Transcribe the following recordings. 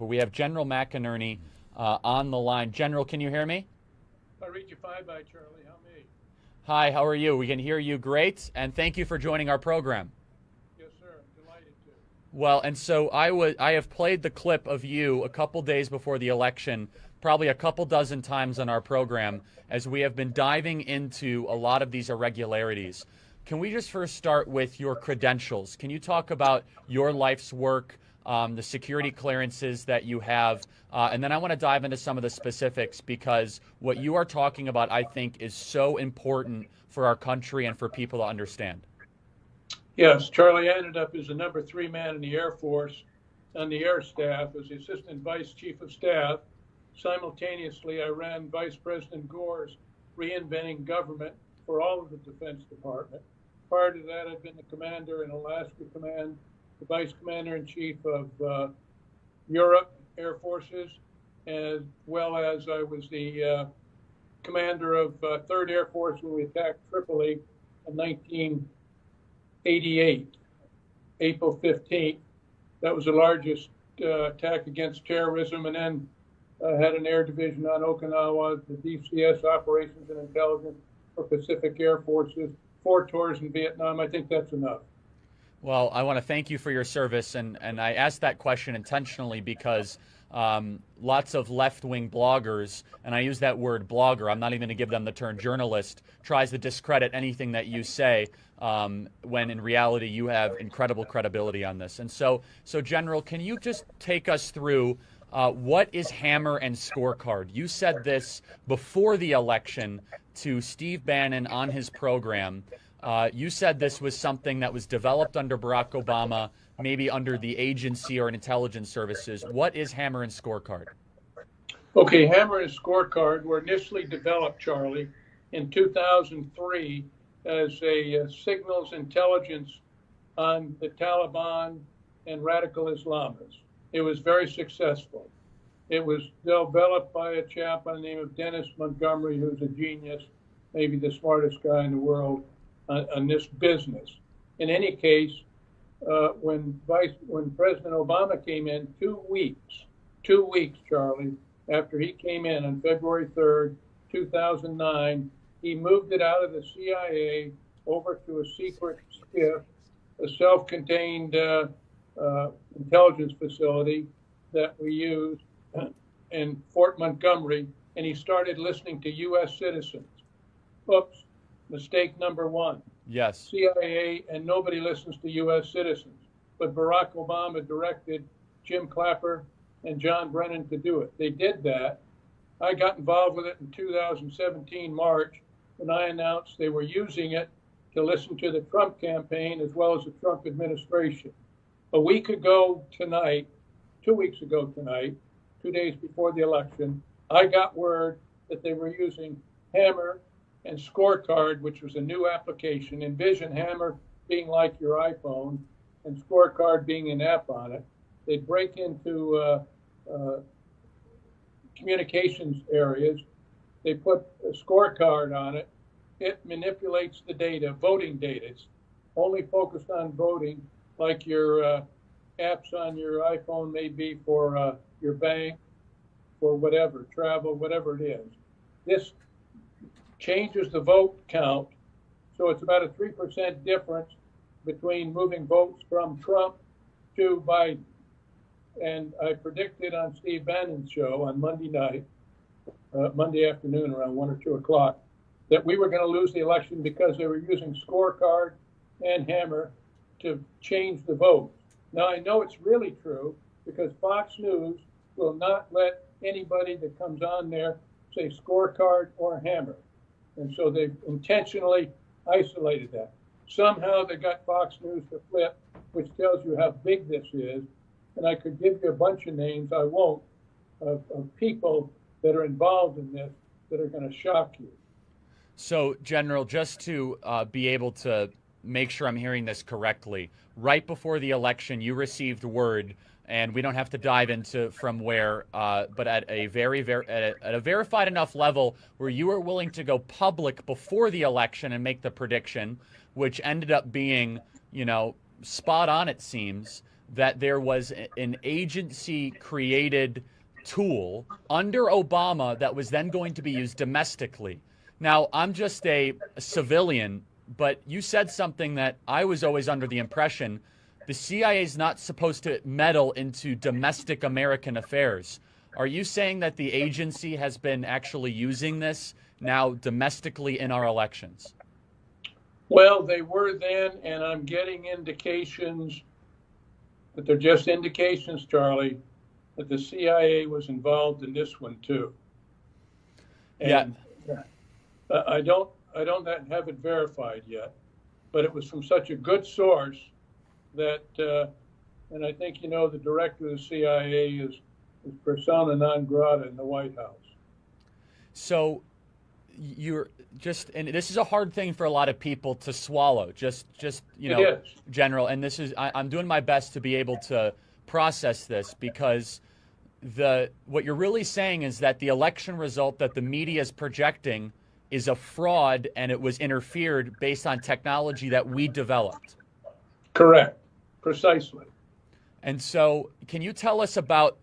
but we have General Mclnerney on the line. General, can you hear me? I read you fine by Charlie. How may? Hi, how are you? We can hear you great, and thank you for joining our program. Yes, sir. I'm delighted to. Well, and so I have played the clip of you a couple days before the election, probably a couple dozen times on our program, as we have been diving into a lot of these irregularities. Can we just first start with your credentials? Can you talk about your life's work, the security clearances that you have, and then I want to dive into some of the specifics, because what you are talking about, I think, is so important for our country and for people to understand. Yes, Charlie, I ended up as the number 3 man in the Air Force on the air staff as the Assistant Vice Chief of Staff. Simultaneously, I ran Vice President Gore's Reinventing Government for all of the Defense Department. Prior to that, I'd been the commander in Alaska Command, the Vice Commander-in-Chief of Europe Air Forces, as well as I was the commander of 3rd Air Force when we attacked Tripoli in 1988, April 15th. That was the largest attack against terrorism, and then had an air division on Okinawa, the DCS Operations and Intelligence for Pacific Air Forces, 4 tours in Vietnam. I think that's enough. Well, I want to thank you for your service, and I asked that question intentionally because lots of left-wing bloggers, and I use that word blogger, I'm not even going to give them the term journalist, tries to discredit anything that you say when in reality you have incredible credibility on this. And so General, can you just take us through what is Hammer and Scorecard? You said this before the election to Steve Bannon on his program. You said this was something that was developed under Barack Obama, maybe under the agency or intelligence services. What is Hammer and Scorecard? Okay, Hammer and Scorecard were initially developed, Charlie, in 2003 as a signals intelligence on the Taliban and radical Islamists. It was very successful. It was developed by a chap by the name of Dennis Montgomery, who's a genius, maybe the smartest guy in the world on this business. In any case, when President Obama came in, 2 weeks, Charlie, after he came in on February 3rd, 2009, he moved it out of the CIA over to a secret SCIF, a self-contained intelligence facility that we use in Fort Montgomery, and he started listening to U.S. citizens. Oops, mistake number 1. Yes. CIA and nobody listens to U.S. citizens. But Barack Obama directed Jim Clapper and John Brennan to do it. They did that. I got involved with it in 2017, March, when I announced they were using it to listen to the Trump campaign as well as the Trump administration. A week ago tonight, 2 weeks ago tonight, 2 days before the election, I got word that they were using Hammer and Scorecard, which was a new application. Envision Hammer being like your iPhone and Scorecard being an app on it. They'd break into communications areas. They put a scorecard on it. It manipulates the data, voting data. It's only focused on voting, like your apps on your iPhone may be for your bank, for whatever, travel, whatever it is. This changes the vote count, so it's about a 3% difference between moving votes from Trump to Biden. And I predicted on Steve Bannon's show on Monday night, Monday afternoon around 1 or 2 o'clock, that we were going to lose the election because they were using Scorecard and Hammer to change the vote. Now, I know it's really true because Fox News will not let anybody that comes on there say Scorecard or Hammer. And so they've intentionally isolated that. Somehow they got Fox News to flip, which tells you how big this is. And I could give you a bunch of names, I won't, of people that are involved in this that are going to shock you. So, General, just to be able to make sure I'm hearing this correctly, right before the election, you received word, and we don't have to dive into from where, but at a at a verified enough level where you were willing to go public before the election and make the prediction, which ended up being, spot on, it seems, that there was an agency created tool under Obama that was then going to be used domestically. Now, I'm just a civilian, but you said something that I was always under the impression the CIA is not supposed to meddle into domestic American affairs. Are you saying that the agency has been actually using this now domestically in our elections? Well, they were then, and I'm getting indications, but they're just indications, Charlie, that the CIA was involved in this one too. And yeah. I don't have it verified yet, but it was from such a good source that, and I think the director of the CIA is persona non grata in the White House. So you're just, and this is a hard thing for a lot of people to swallow, just General, and this is, I'm doing my best to be able to process this, because what you're really saying is that the election result that the media is projecting is a fraud, and it was interfered based on technology that we developed. Correct. Precisely. And so can you tell us about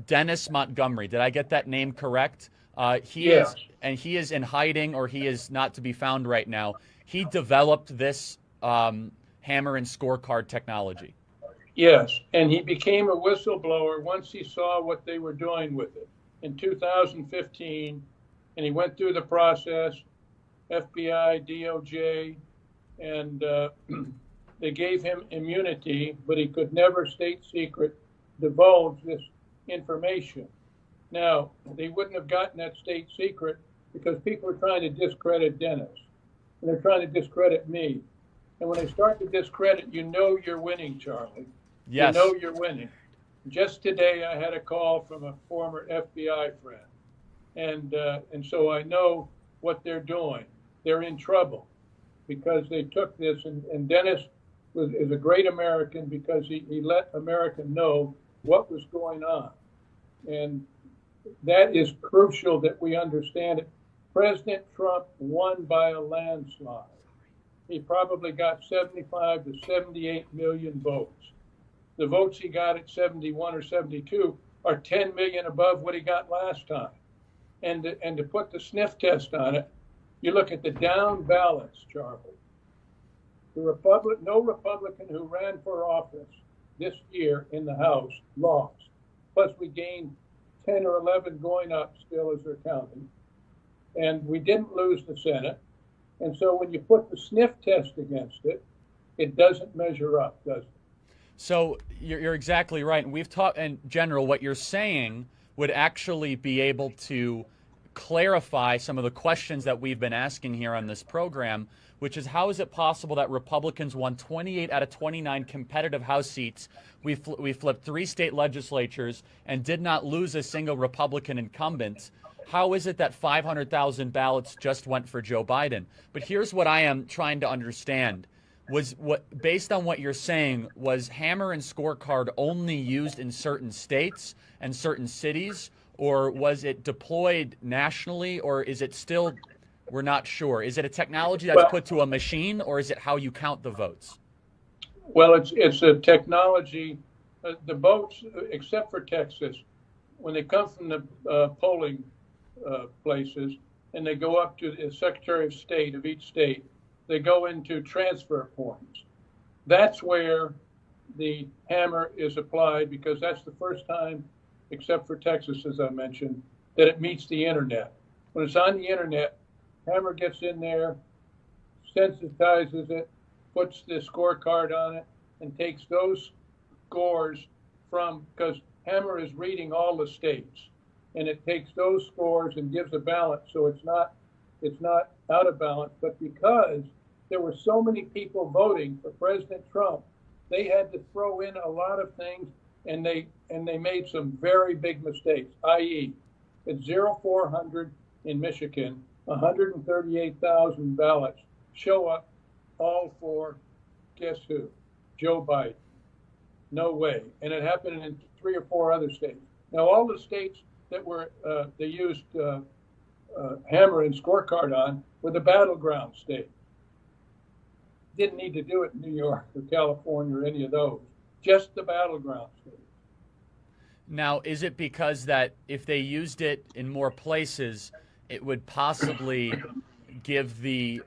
Dennis Montgomery? Did I get that name correct? Yes. He is in hiding, or he is not to be found right now. He developed this hammer and scorecard technology. Yes, and he became a whistleblower once he saw what they were doing with it in 2015, and he went through the process, FBI, DOJ, and they gave him immunity, but he could never state secret divulge this information. Now, they wouldn't have gotten that state secret because people are trying to discredit Dennis, and they're trying to discredit me. And when they start to discredit, you're winning, Charlie. Yes. You're winning. Just today, I had a call from a former FBI friend, and so I know what they're doing. They're in trouble because they took this, and Dennis is a great American because he let America know what was going on, and that is crucial that we understand it. President Trump won by a landslide. He probably got 75 to 78 million votes. The votes he got at 71 or 72 are 10 million above what he got last time. And to put the sniff test on it, you look at the down ballots, Charlie. No Republican who ran for office this year in the House lost. Plus we gained 10 or 11 going up still as they're counting. And we didn't lose the Senate. And so when you put the sniff test against it, it doesn't measure up, does it? So you're exactly right. And we've talked, and General, what you're saying would actually be able to clarify some of the questions that we've been asking here on this program, which is how is it possible that Republicans won 28 out of 29 competitive House seats? We flipped 3 state legislatures and did not lose a single Republican incumbent. How is it that 500,000 ballots just went for Joe Biden? But here's what I am trying to understand. Based on what you're saying, was hammer and scorecard only used in certain states and certain cities, or was it deployed nationally, or is it still, we're not sure. Is it a technology that's put to a machine, or is it how you count the votes? Well, it's a technology. The votes, except for Texas, when they come from the polling places and they go up to the Secretary of State of each state, they go into transfer points. That's where the hammer is applied because that's the first time, except for Texas, as I mentioned, that it meets the internet. When it's on the internet, hammer gets in there, sensitizes it, puts the scorecard on it, and takes those scores because hammer is reading all the states, and it takes those scores and gives a balance. So it's not out of balance, but because there were so many people voting for President Trump, they had to throw in a lot of things, and they made some very big mistakes, i.e., at 0400 in Michigan, 138,000 ballots show up all for, guess who? Joe Biden. No way. And it happened in 3 or 4 other states. Now, all the states that were they used hammer and scorecard on were the battleground states. Didn't need to do it in New York or California or any of those. just the battleground states. Now, is it because that if they used it in more places, it would possibly give the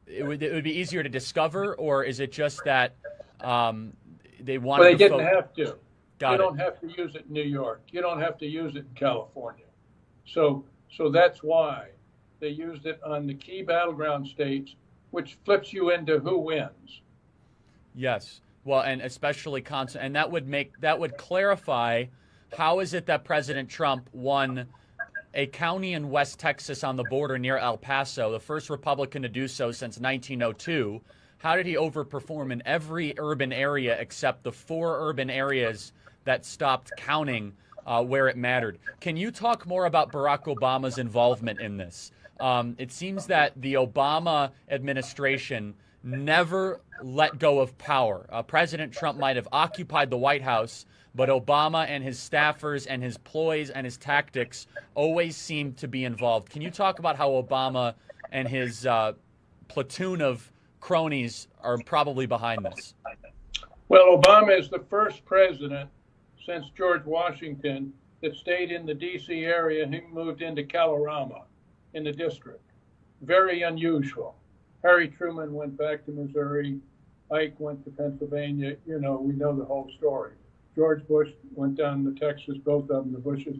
it would be easier to discover, or is it just that they wanted Well, they to didn't have to. You don't it. have to use it in New York. You don't have to use it in California. So that's why they used it on the key battleground states, which flips you into who wins. Yes. Well, and especially and that would clarify how is it that President Trump won a county in West Texas on the border near El Paso, the first Republican to do so since 1902. How did he overperform in every urban area except the 4 urban areas that stopped counting where it mattered? Can you talk more about Barack Obama's involvement in this? It seems that the Obama administration never let go of power. President Trump might have occupied the White House, but Obama and his staffers and his ploys and his tactics always seemed to be involved. Can you talk about how Obama and his platoon of cronies are probably behind this? Well, Obama is the first president since George Washington that stayed in the D.C. area. He moved into Kalorama in the district. Very unusual. Harry Truman went back to Missouri. Ike went to Pennsylvania. You know, we know the whole story. George Bush went down to Texas, both of them, the Bushes.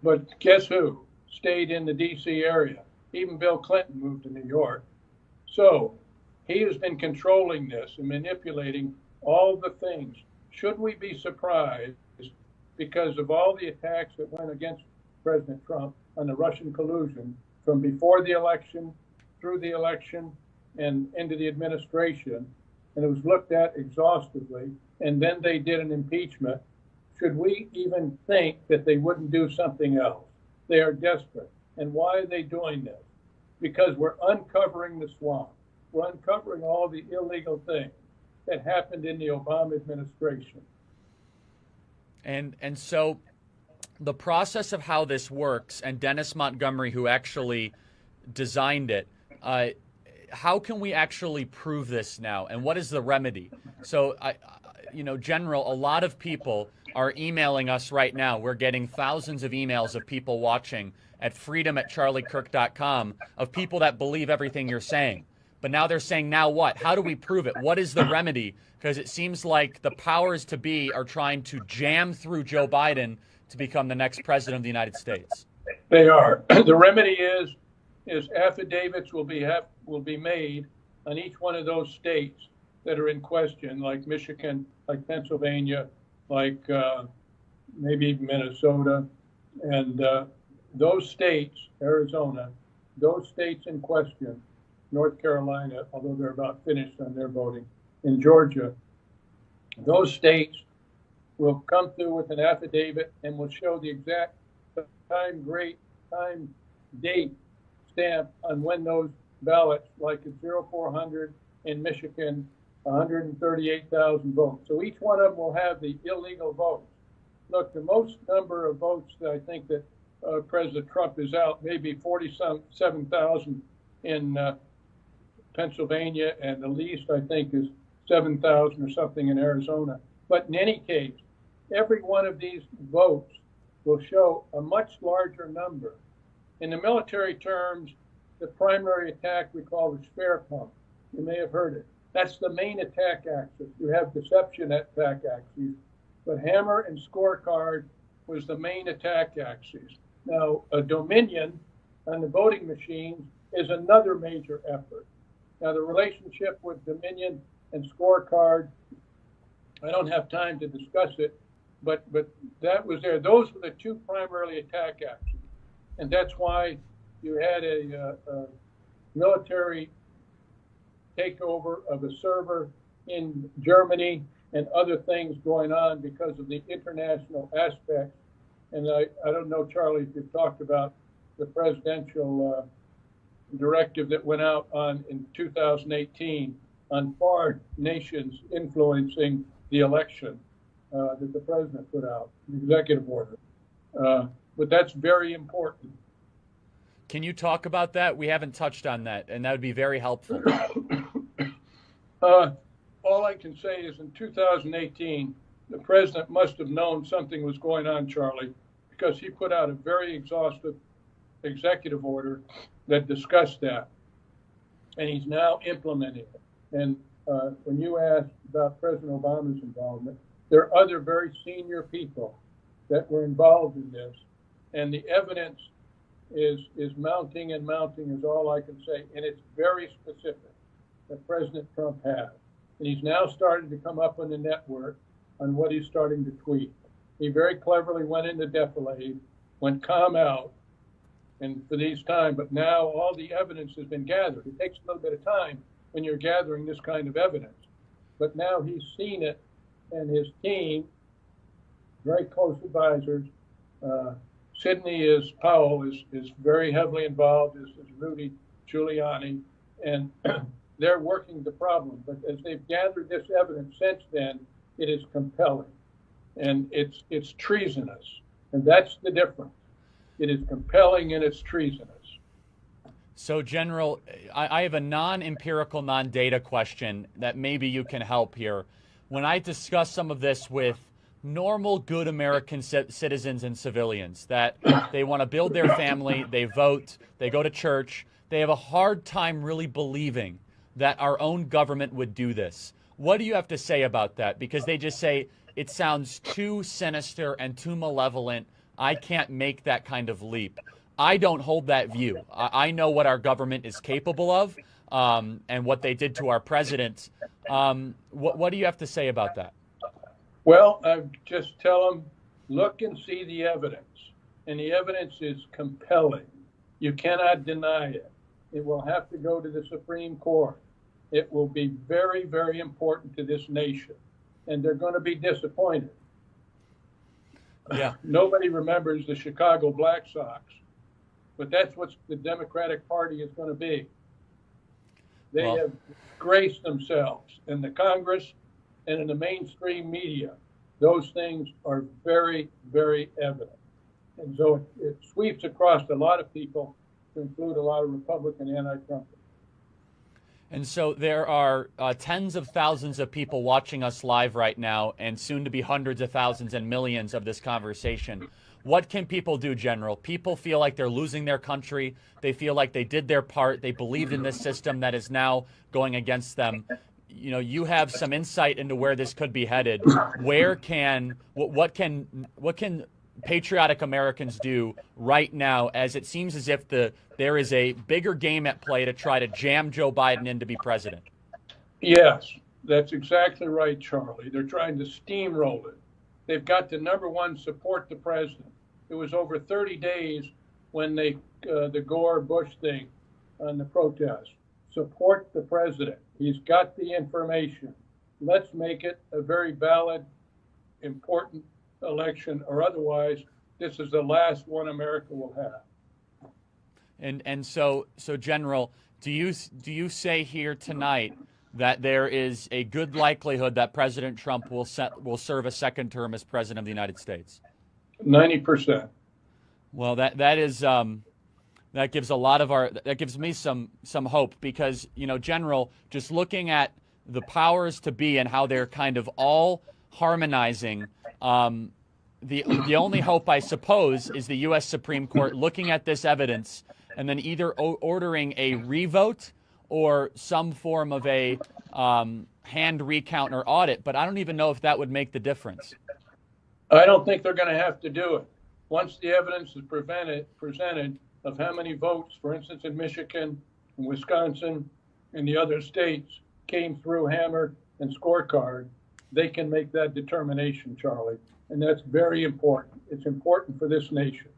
But guess who stayed in the D.C. area? Even Bill Clinton moved to New York. So he has been controlling this and manipulating all the things. Should we be surprised because of all the attacks that went against President Trump on the Russian collusion from before the election, through the election, and into the administration, and it was looked at exhaustively, and then they did an impeachment? Should we even think that they wouldn't do something else? They are desperate. And why are they doing this? Because we're uncovering the swamp. We're uncovering all the illegal things that happened in the Obama administration. And so the process of how this works, and Dennis Montgomery, who actually designed it, how can we actually prove this now? And what is the remedy? So, General, a lot of people are emailing us right now. We're getting thousands of emails of people watching at freedom@charliekirk.com of people that believe everything you're saying. But now they're saying, now what? How do we prove it? What is the remedy? Because it seems like the powers to be are trying to jam through Joe Biden to become the next president of the United States. They are. The remedy is affidavits will be made on each one of those states that are in question, like Michigan, like Pennsylvania, like maybe even Minnesota, and those states, Arizona, those states in question, North Carolina, although they're about finished on their voting, in Georgia, those states will come through with an affidavit and will show the exact time, date stamp on when those ballots, like at 0400 in Michigan, 138,000 votes. So each one of them will have the illegal votes. Look, the most number of votes that I think that President Trump is out, maybe 47,000 in Pennsylvania, and the least I think is 7,000 or something in Arizona. But in any case, every one of these votes will show a much larger number. In the military terms, the primary attack we call the spear pump. You may have heard it. That's the main attack axis. You have deception attack axes, but hammer and scorecard was the main attack axis. Now, a Dominion on the voting machines is another major effort. Now, the relationship with Dominion and scorecard, I don't have time to discuss it, but that was there. Those were the two primarily attack axes. And that's why you had a military takeover of a server in Germany and other things going on because of the international aspects. And I don't know, Charlie, if you've talked about the presidential directive that went out in 2018 on foreign nations influencing the election that the president put out, the executive order. But that's very important. Can you talk about that? We haven't touched on that, and that would be very helpful. all I can say is in 2018, the president must have known something was going on, Charlie, because he put out a very exhaustive executive order that discussed that. And he's now implementing it. And when you asked about President Obama's involvement, there are other very senior people that were involved in this. And the evidence is mounting and mounting is all I can say. And it's very specific that President Trump has. And he's now starting to come up on the network on what he's starting to tweet. He very cleverly went into defilade, went calm out, and for these time, but now all the evidence has been gathered. It takes a little bit of time when you're gathering this kind of evidence. But now he's seen it, and his team, very close advisors, Powell is very heavily involved, as is Rudy Giuliani, and they're working the problem. But as they've gathered this evidence since then, it is compelling, and it's treasonous, and that's the difference. It is compelling and it's treasonous. So, General, I have a non-empirical, non-data question that maybe you can help here. When I discuss some of this with normal, good American citizens and civilians, that they want to build their family, they vote, they go to church, they have a hard time really believing that our own government would do this. What do you have to say about that? Because they just say it sounds too sinister and too malevolent. I can't make that kind of leap. I don't hold that view. I know what our government is capable of and what they did to our president. What do you have to say about that? Well, I just tell them, look and see the evidence. And the evidence is compelling. You cannot deny it. It will have to go to the Supreme Court. It will be very, very important to this nation. And they're going to be disappointed. Yeah. Nobody remembers the Chicago Black Sox, but that's what the Democratic Party is going to be. They have graced themselves in the Congress and in the mainstream media. Those things are very, very evident. And so it sweeps across a lot of people, to include a lot of Republican anti-Trumpers. And so there are tens of thousands of people watching us live right now, and soon to be hundreds of thousands and millions of this conversation. What can people do, General? People feel like they're losing their country. They feel like they did their part. They believed in this system that is now going against them. You know, you have some insight into where this could be headed. What can patriotic Americans do right now, as it seems as if there is a bigger game at play to try to jam Joe Biden in to be president? Yes, that's exactly right, Charlie. They're trying to steamroll it. They've got to, number one, support the president. It was over 30 days when the Gore-Bush thing on the protest. Support the president. He's got the information. Let's make it a very valid, important election, or otherwise this is the last one America will have. And so General, do you say here tonight that there is a good likelihood that President Trump will serve a second term as president of the United States? 90%. Well, that gives me some hope, because, you know, General, just looking at the powers to be and how they're kind of all harmonizing, the only hope, I suppose, is the U.S. Supreme Court looking at this evidence and then either ordering a revote or some form of a hand recount or audit. But I don't even know if that would make the difference. I don't think they're going to have to do it. Once the evidence is presented of how many votes, for instance, in Michigan and Wisconsin and the other states came through Hammer and Scorecard, they can make that determination, Charlie. And that's very important. It's important for this nation.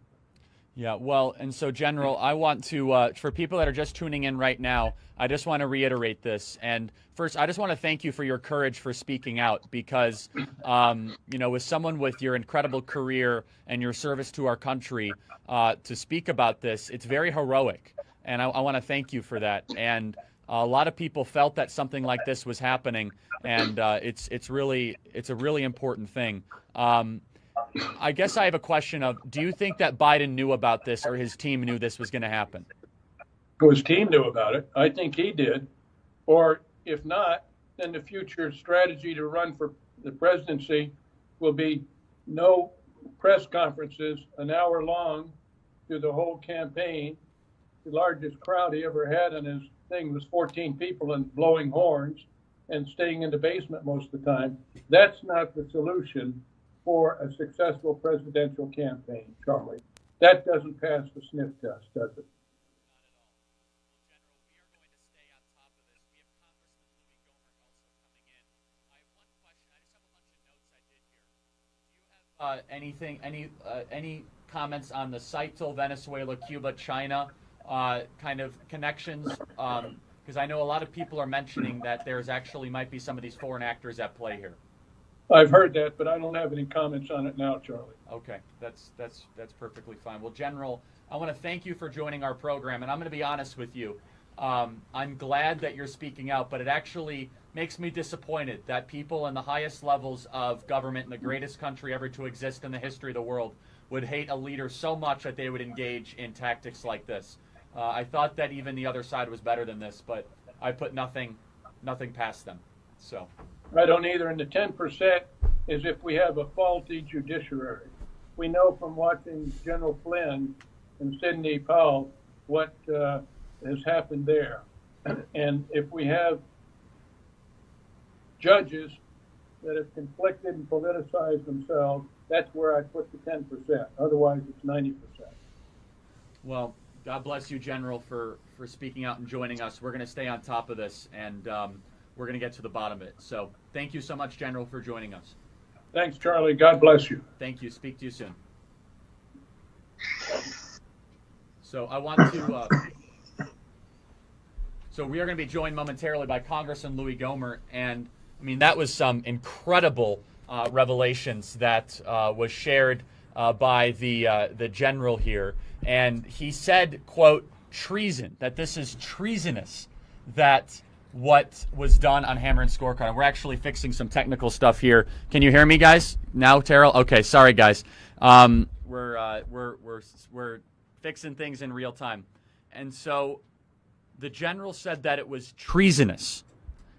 Yeah, well, and so, General, I want to, for people that are just tuning in right now, I just want to reiterate this. And first, I just want to thank you for your courage for speaking out, because, you know, with someone with your incredible career and your service to our country, to speak about this, it's very heroic. And I want to thank you for that. And a lot of people felt that something like this was happening, and it's a really important thing. I guess I have a question of, do you think that Biden knew about this, or his team knew this was going to happen? His team knew about it. I think he did. Or if not, then the future strategy to run for the presidency will be no press conferences, an hour long through the whole campaign. The largest crowd he ever had on his thing was 14 people and blowing horns and staying in the basement most of the time. That's not the solution for a successful presidential campaign, Charlie. That doesn't pass the sniff test, does it? Any comments on the Saitel, Venezuela, Cuba, China kind of connections? Because I know a lot of people are mentioning that there's actually might be some of these foreign actors at play here. I've heard that, but I don't have any comments on it now, Charlie. Okay, that's perfectly fine. Well, General, I want to thank you for joining our program, and I'm going to be honest with you. I'm glad that you're speaking out, but it actually makes me disappointed that people in the highest levels of government in the greatest country ever to exist in the history of the world would hate a leader so much that they would engage in tactics like this. I thought that even the other side was better than this, but I put nothing past them. So I don't either. And the 10% is if we have a faulty judiciary. We know from watching General Flynn and Sidney Powell what has happened there. And if we have judges that have conflicted and politicized themselves, that's where I put the 10%. Otherwise, it's 90%. Well, God bless you, General, for speaking out and joining us. We're going to stay on top of this, and we're going to get to the bottom of it. So thank you so much, General, for joining us. Thanks, Charlie. God bless you. Thank you. Speak to you soon. So I want to... So we are going to be joined momentarily by Congressman Louis Gohmert, and I mean that was some incredible revelations that was shared by the general here, and he said, "quote treason," that this is treasonous, that what was done on Hammer and Scorecard. And we're actually fixing some technical stuff here. Can you hear me, guys? Now, Terrell? Okay, sorry, guys. We're fixing things in real time, and so. The general said that it was treasonous,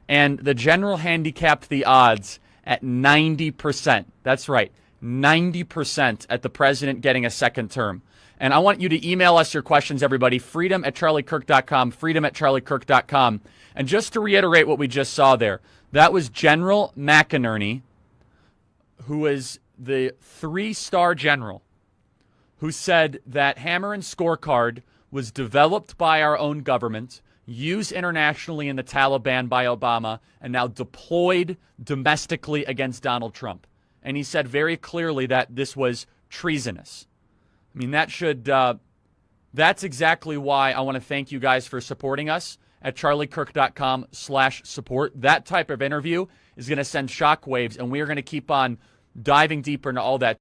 and the general handicapped the odds at 90%. That's right, 90% at the president getting a second term. And I want you to email us your questions, everybody, freedom@charliekirk.com, freedom@charliekirk.com. And just to reiterate what we just saw there, that was General Mclnerney, who is the 3-star general, who said that Hammer and Scorecard was developed by our own government, used internationally in the Taliban by Obama, and now deployed domestically against Donald Trump. And he said very clearly that this was treasonous. I mean, that's exactly why I want to thank you guys for supporting us at charliekirk.com/support. That type of interview is going to send shockwaves, and we are going to keep on diving deeper into all that.